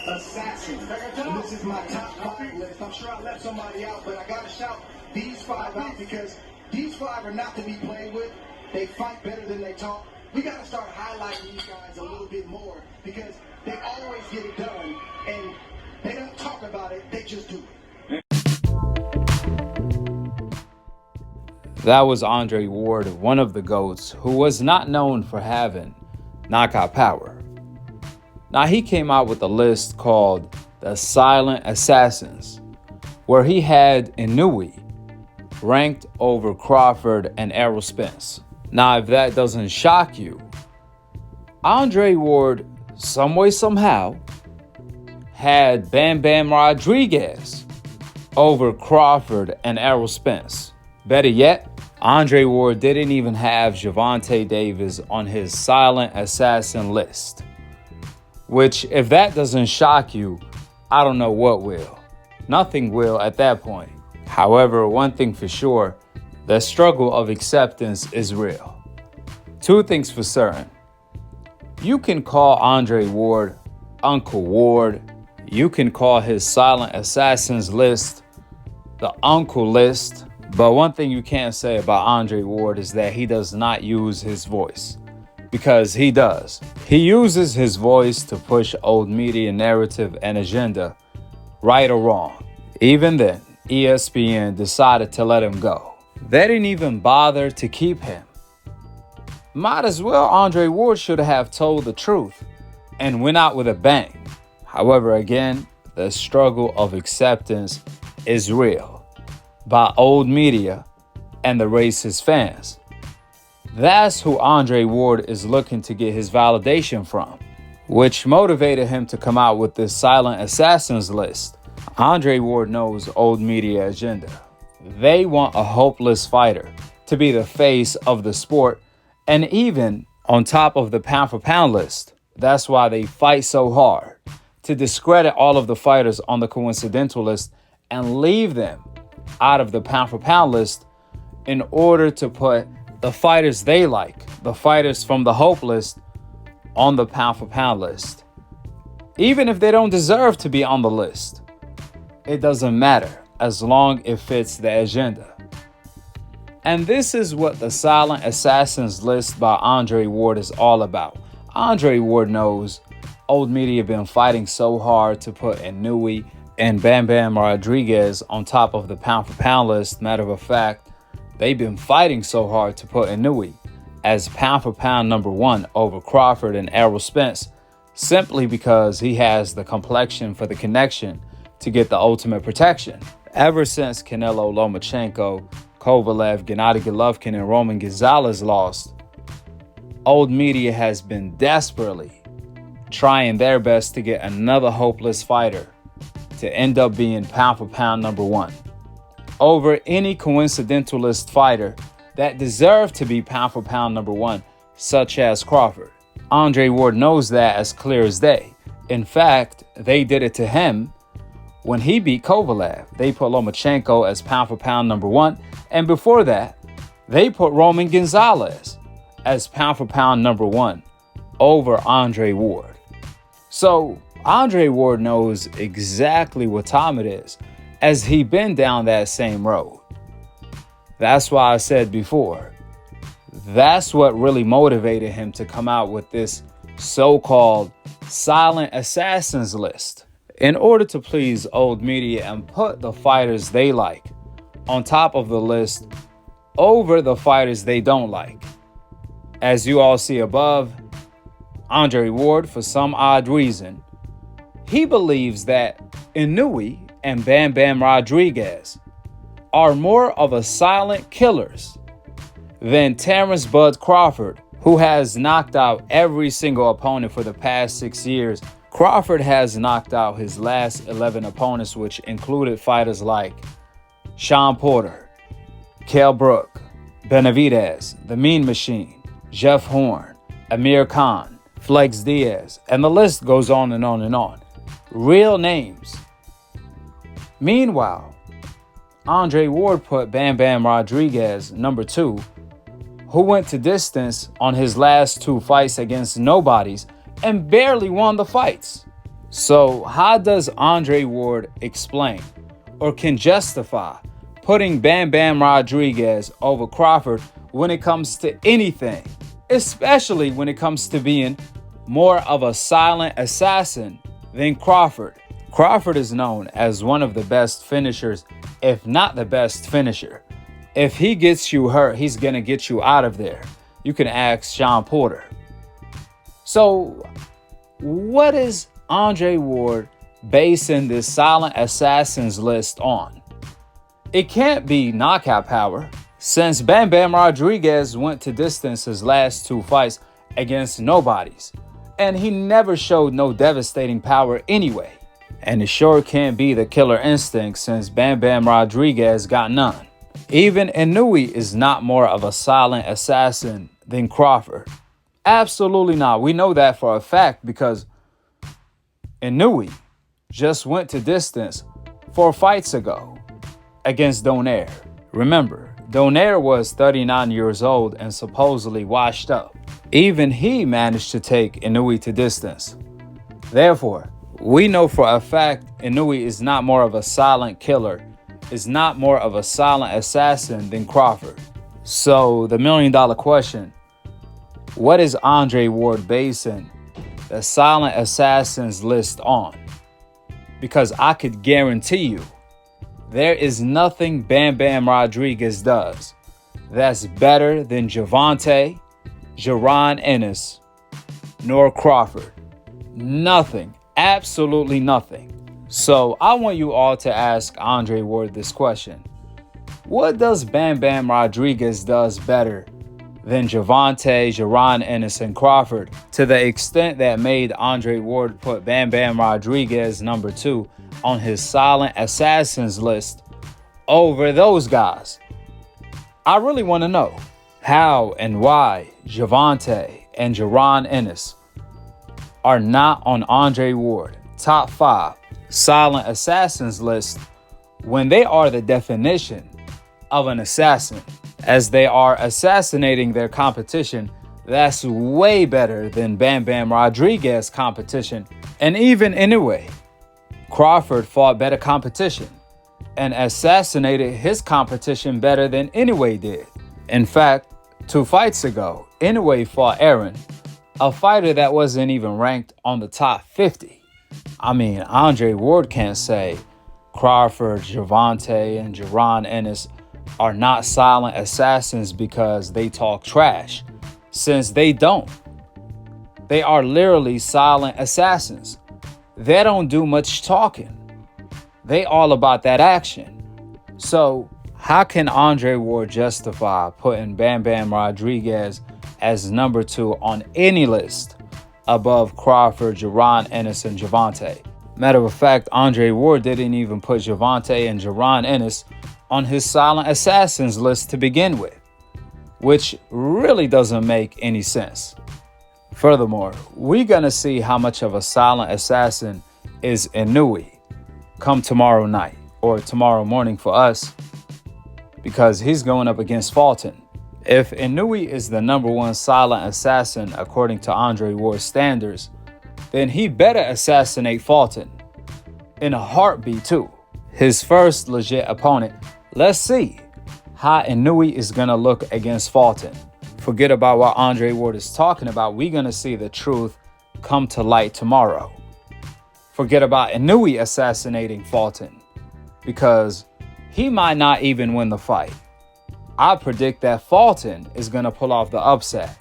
assassin. And this is my top 5 list. I'm sure I left somebody out, but I gotta shout these 5 out because these 5 are not to be played with. They fight better than they talk. We gotta start highlighting these guys a little bit more because they always get it done, and they don't talk about it, they just do it. That was Andre Ward, one of the GOATs, who was not known for having knockout power. Now, he came out with a list called the Silent Assassins, where he had Inoue ranked over Crawford and Errol Spence. Now, if that doesn't shock you, Andre Ward, some way, somehow, had Bam Bam Rodriguez over Crawford and Errol Spence. Better yet, Andre Ward didn't even have Gervonta Davis on his silent assassin list. Which, if that doesn't shock you, I don't know what will. Nothing will at that point. However, one thing for sure, the struggle of acceptance is real. 2 things for certain. You can call Andre Ward Uncle Ward. You can call his silent assassins list the Uncle list. But one thing you can't say about Andre Ward is that he does not use his voice. Because he does. He uses his voice to push old media narrative and agenda, right or wrong. Even then, ESPN decided to let him go. They didn't even bother to keep him. Might as well Andre Ward should have told the truth and went out with a bang. However, again, the struggle of acceptance is real by old media and the racist fans. That's who Andre Ward is looking to get his validation from, which motivated him to come out with this silent assassins list. Andre Ward knows old media agenda. They want a hopeless fighter to be the face of the sport and even on top of the pound for pound list. That's why they fight so hard to discredit all of the fighters on the coincidental list and leave them out of the pound for pound list in order to put the fighters they like, the fighters from the hope list, on the pound for pound list. Even if they don't deserve to be on the list, it doesn't matter as long as it fits the agenda. And this is what the Silent Assassins list by Andre Ward is all about. Andre Ward knows old media have been fighting so hard to put Inoue and Bam Bam Rodriguez on top of the pound for pound list. Matter of fact, they've been fighting so hard to put Inoue as pound for pound number 1 over Crawford and Errol Spence simply because he has the complexion for the connection to get the ultimate protection. Ever since Canelo, Lomachenko, Kovalev, Gennady Golovkin, and Roman Gonzalez lost, old media has been desperately trying their best to get another hopeless fighter to end up being pound for pound number 1 over any coincidentalist fighter that deserved to be pound for pound number 1, such as Crawford. Andre Ward knows that as clear as day. In fact, they did it to him when he beat Kovalev. They put Lomachenko as pound for pound number 1, and before that, they put Roman Gonzalez as pound for pound number 1 over Andre Ward. So Andre Ward knows exactly what time it is, as he been down that same road. That's why I said before, that's what really motivated him to come out with this so-called silent assassins list, in order to please old media and put the fighters they like on top of the list over the fighters they don't like. As you all see above, Andre Ward, for some odd reason, he believes that Inoue and Bam Bam Rodriguez are more of a silent killers than Terence Bud Crawford, who has knocked out every single opponent for the past 6 years. Crawford has knocked out his last 11 opponents, which included fighters like Sean Porter, Kell Brook, Benavidez, The Mean Machine, Jeff Horn, Amir Khan, Flex Diaz, and the list goes on and on and on. Real names. Meanwhile, Andre Ward put Bam Bam Rodriguez number 2, who went to distance on his last 2 fights against nobodies and barely won the fights. So how does Andre Ward explain or can justify putting Bam Bam Rodriguez over Crawford when it comes to anything, especially when it comes to being more of a silent assassin than Crawford? Crawford is known as one of the best finishers, if not the best finisher. If he gets you hurt, he's going to get you out of there. You can ask Sean Porter. So what is Andre Ward basing this silent assassins list on? It can't be knockout power, since Bam Bam Rodriguez went to distance his last 2 fights against nobodies, and he never showed no devastating power anyway. And it sure can't be the killer instinct, since Bam Bam Rodriguez got none. Even Inoue is not more of a silent assassin than Crawford. Absolutely not. We know that for a fact because Inoue just went to distance 4 fights ago against Donaire. Remember, Donaire was 39 years old and supposedly washed up. Even he managed to take Inoue to distance. Therefore, we know for a fact Inoue is not more of a silent killer, is not more of a silent assassin than Crawford. So the $1 million question, what is Andre Ward basing the silent assassins list on? Because I could guarantee you, there is nothing Bam Bam Rodriguez does that's better than Gervonta, Jaron Ennis, nor Crawford. Nothing. Absolutely nothing. So I want you all to ask Andre Ward this question. What does Bam Bam Rodriguez does better than Gervonta, Jaron Ennis, and Crawford, to the extent that made Andre Ward put Bam Bam Rodriguez number 2 on his silent assassins list over those guys? I really want to know how and why Gervonta and Jaron Ennis are not on Andre Ward top 5 silent assassins list when they are the definition of an assassin, as they are assassinating their competition that's way better than Bam Bam Rodriguez competition. And even anyway, Crawford fought better competition and assassinated his competition better than Inoue did. In fact, 2 fights ago, Inoue fought Aaron, a fighter that wasn't even ranked on the top 50. I mean, Andre Ward can't say Crawford, Gervonta, and Jaron Ennis are not silent assassins because they talk trash, since they don't. They are literally silent assassins. They don't do much talking. They all about that action. So how can Andre Ward justify putting Bam Bam Rodriguez as number 2 on any list above Crawford, Jaron Ennis, and Gervonta? Matter of fact, Andre Ward didn't even put Gervonta and Jaron Ennis on his silent assassins list to begin with, which really doesn't make any sense. Furthermore, we're gonna see how much of a silent assassin is Inoue come tomorrow night, or tomorrow morning for us, because he's going up against Fulton. If Inoue is the number 1 silent assassin according to Andre Ward's standards, then he better assassinate Fulton in a heartbeat too. His first legit opponent. Let's see how Inoue is going to look against Fulton. Forget about what Andre Ward is talking about. We're going to see the truth come to light tomorrow. Forget about Inoue assassinating Fulton, because he might not even win the fight. I predict that Fulton is going to pull off the upset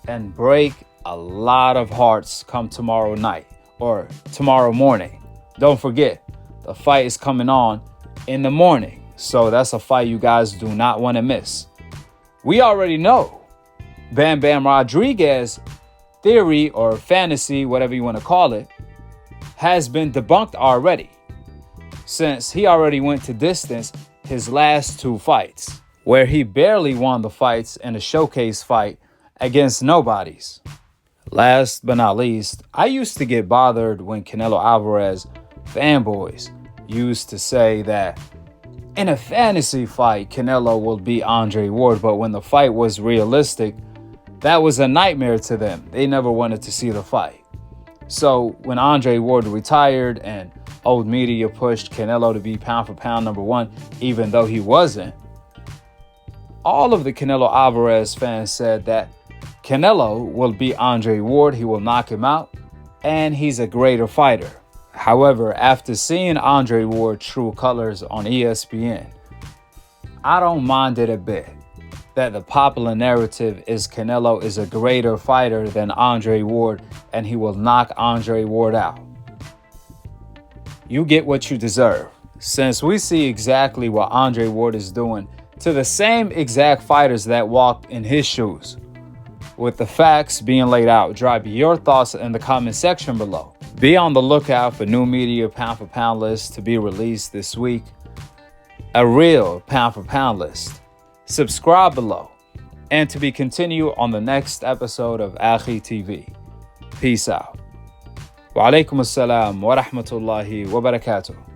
and break a lot of hearts come tomorrow night or tomorrow morning. Don't forget, the fight is coming on in the morning. So that's a fight you guys do not want to miss. We already know Bam Bam Rodriguez theory or fantasy, whatever you want to call it, has been debunked already, since he already went to distance his last 2 fights, where he barely won the fights in a showcase fight against nobodies. Last but not least, I used to get bothered when Canelo Alvarez fanboys used to say that in a fantasy fight, Canelo will beat Andre Ward, but when the fight was realistic, that was a nightmare to them. They never wanted to see the fight. So when Andre Ward retired and old media pushed Canelo to be pound for pound #1, even though he wasn't, all of the Canelo Alvarez fans said that Canelo will beat Andre Ward, he will knock him out, and he's a greater fighter. However, after seeing Andre Ward's true colors on ESPN, I don't mind it a bit that the popular narrative is Canelo is a greater fighter than Andre Ward and he will knock Andre Ward out. You get what you deserve, since we see exactly what Andre Ward is doing to the same exact fighters that walked in his shoes. With the facts being laid out, drop your thoughts in the comment section below. Be on the lookout for new media pound for pound lists to be released this week. A real pound for pound list. Subscribe below, and to be continued on the next episode of Akhi TV. Peace out. Wa alaikum assalam wa rahmatullahi wa barakatuh.